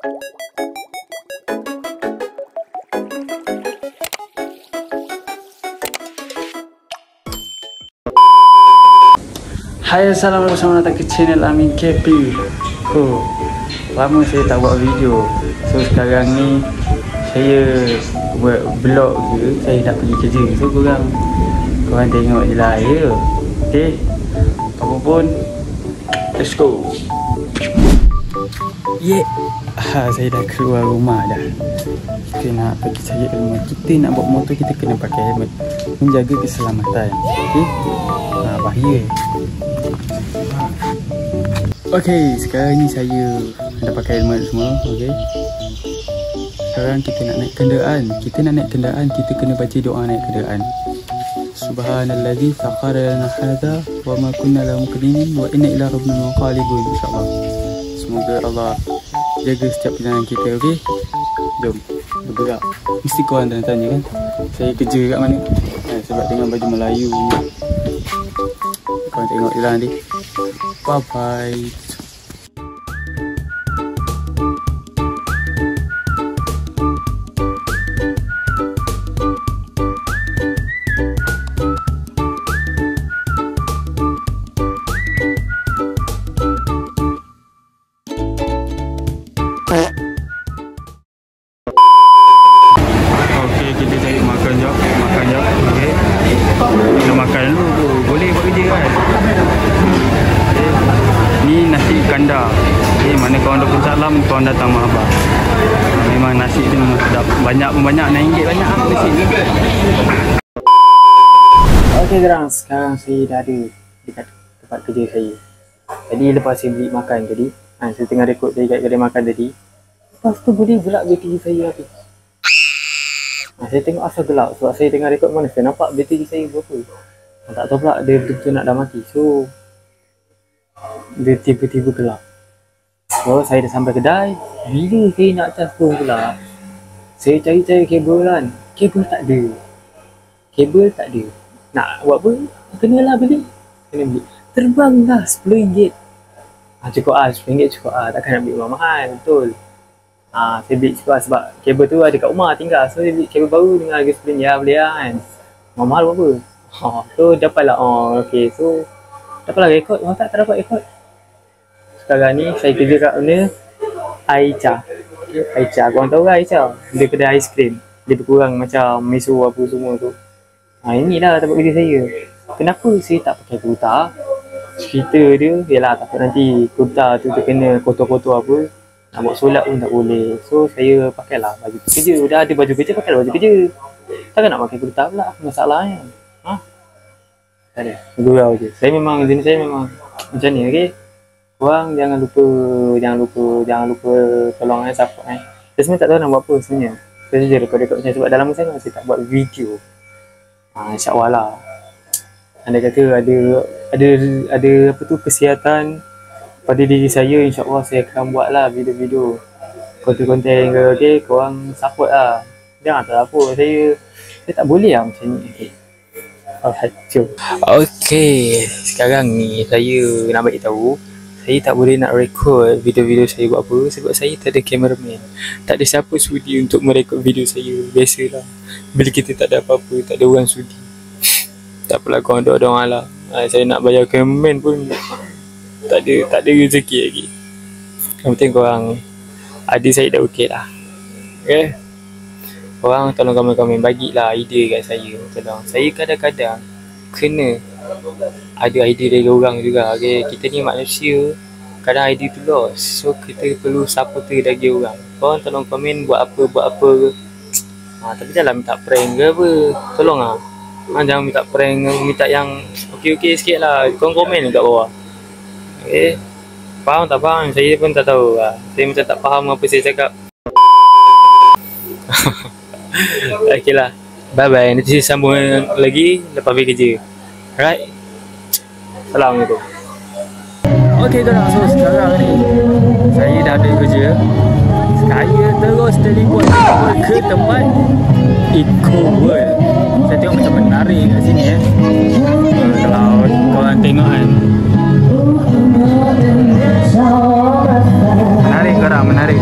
Hai, assalamualaikum, selamat datang ke channel Amin KP. Lama saya tak buat video. So sekarang ni saya buat vlog je. Saya dah pergi kerja. So korang tengok je lah ya. Okay, apa pun, let's go. Saya dah keluar rumah dah. Kita nak pergi cari helmet. Kita nak bawa motor, kita kena pakai helmet, menjaga keselamatan. Okay, bahaya. Okay, sekarang ni saya dah pakai helmet semua. Okay, sekarang kita nak naik kenderaan. Kita kena baca doa naik kenderaan. Subhanallazi sakhkhara lana hadza wa ma kunna lahu muqrinin wa inna ila rabbina munqalibun, insyaallah. Semoga Allah jaga setiap perjalanan kita. Okay, jom bergerak. Mesti korang dah tanya kan, saya kerja kat mana? Sebab dengan baju Melayu ni. Korang tengok je lah nanti. Bye bye. Okey, kita cari makan jap. Okey, kita makan dulu. Boleh buat kerja kan? Ni nasi kandar. Mana kawan dah Puncak Lam, kawan datang Mahabah. Memang nasi tu memang sedap. Banyak RM6 banyak nasi ni. Okey korang, sekarang saya dah ada dekat tempat kerja saya. Jadi lepas saya beli makan tadi, saya tengah rekod dari kat kedai makan tadi. Lepas tu boleh pula bateri saya habis. Saya tengok asal gelap sebab saya tengah rekod mana, saya nampak bateri saya berapa. Tak tahu pula dia betul-betul nak dah mati. So dia tiba-tiba gelap. So saya dah sampai kedai. Bila saya nak cas pun pula, saya cari-cari kabel kan. Kabel tak ada. Nak buat apa? Kena beli. Terbang lah RM10. Cukup RM10 cukup takkan nak beli mahal. Betul. Saya beli cukup sebab kabel tu ada kat rumah tinggal. So saya beli kabel baru dengan harga RM10. Ya boleh lah kan. Mahal apa? So dapatlah. Okay, so dapatlah rekod. Tak dapat rekod. Sekarang ni saya kerja kat mana? Aicha. Aicha, korang tahu kan Aicha? Dia kedai aiskrim. Dia berkurang macam miso apa semua tu. Inilah tempat kerja saya. Kenapa saya tak pakai kurta? Cerita dia, yalah takut nanti kurta tu terkena kotor-kotor apa. Nak buat solat pun tak boleh. So saya pakailah baju kerja. Dah ada baju kerja, pakailah baju kerja. Takkan nak pakai kurta pula, masalahnya. Tak ada, gurau je. Saya memang, jenis saya memang macam ni, okey? Korang jangan lupa tolong support Saya sebenarnya tak tahu nak buat apa sebenarnya. Saya saja rekod-rekod macam sebab dah lama saya tak buat video. InsyaAllah lah. Anda kata ada apa tu, kesihatan pada diri saya, insyaAllah saya akan buat lah video-video konten-konten ke, okey? Korang support lah. Jangan tak apa, saya tak boleh lah macam ni, okey? Okey, sekarang ni saya nak bagi tahu, saya tak boleh nak rekod video-video saya buat apa sebab saya tak ada cameraman. Tak ada siapa sudi untuk merekod video saya. Biasalah, bila kita tak ada apa-apa, tak ada orang sudi. Tak apalah, korang doa-doa lah. Saya nak bayar cameraman pun tak ada rezeki lagi. Yang penting korang ada, saya dah okey lah. Okay, korang tolong komen-komen, bagilah idea kat saya. Tolong. Saya kadang-kadang kena ada idea dari orang juga. Okay, kita ni manusia, kadang idea tu lost. So kita perlu supporter dari orang. Korang tolong komen buat apa ke. Tapi jangan minta prank ke apa. Tolong lah. Jangan minta prank, minta yang okey-okey sikit lah. Korang komen kat bawah. Okay, faham tak faham? Saya pun tak tahu. Saya macam tak faham apa saya cakap. Okay lah, bye bye. Nanti saya sambung lagi lepas pergi kerja. Alright, Assalamualaikum. Okay korang, so sekarang ni saya dah ada kerja. Saya terus telefon ke tempat Eco World. Saya tengok macam menarik kat sini kalau korang tengok kan. Menarik korang, menarik.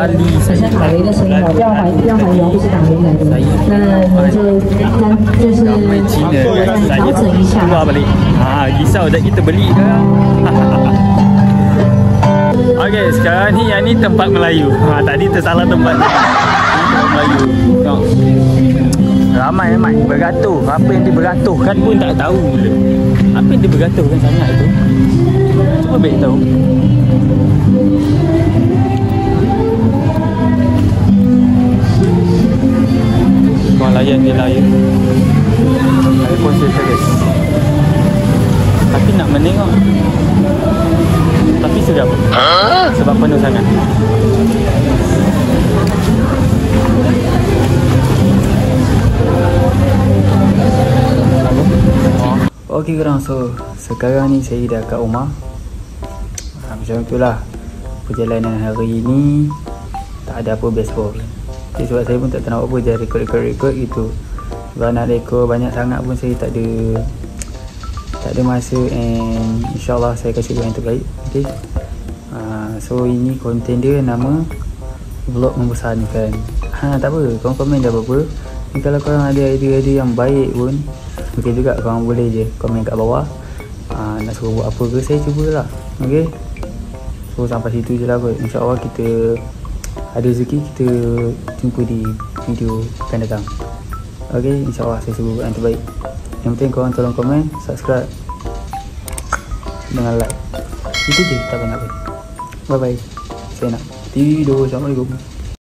kali saya 打了一个声音哦，要还原不是打回来的，那你就是ramai Cina kan. 调整一下。 Keluar balik. Risau dah kita beli sekarang. Okey, sekarang ni yang ni tempat Melayu. Tadi tersalah tempat. Tempat Melayu. Tengok. Ramai amat beratur. Apa yang dia beraturkan pun tak tahu pula. Apa yang dia beraturkan sangat tu? Cuba baik tahu. Kau layan dia layan. iPhone serius. Tapi nak menengok. Tapi seram. Sebab penuh sangat. Okey korang, so sekarang ni saya dah kat rumah. Macam itulah perjalanan hari ni. Tak ada apa best for. Okay, sebab saya pun tak tahu apa, je record gitu. Sebab nak record banyak sangat pun saya tak ada masa, and insyaAllah saya akan cuba yang terbaik. Okay. So ini konten dia nama vlog membosankan. Tak apa, korang komen dah apa-apa. Kalau korang ada idea-idea yang baik pun okey juga, korang boleh je komen kat bawah. Nak suruh buat apa ke, saya cubalah. Okey. So sampai situ je lah kot. InsyaAllah kita ada rezeki, kita jumpa di video akan datang. Okey, insyaAllah saya cuba buat yang terbaik. Yang penting korang tolong komen, subscribe dengan like. Itu je, tak banyak pun. Bye bye. Saya nak tidur. Assalamualaikum.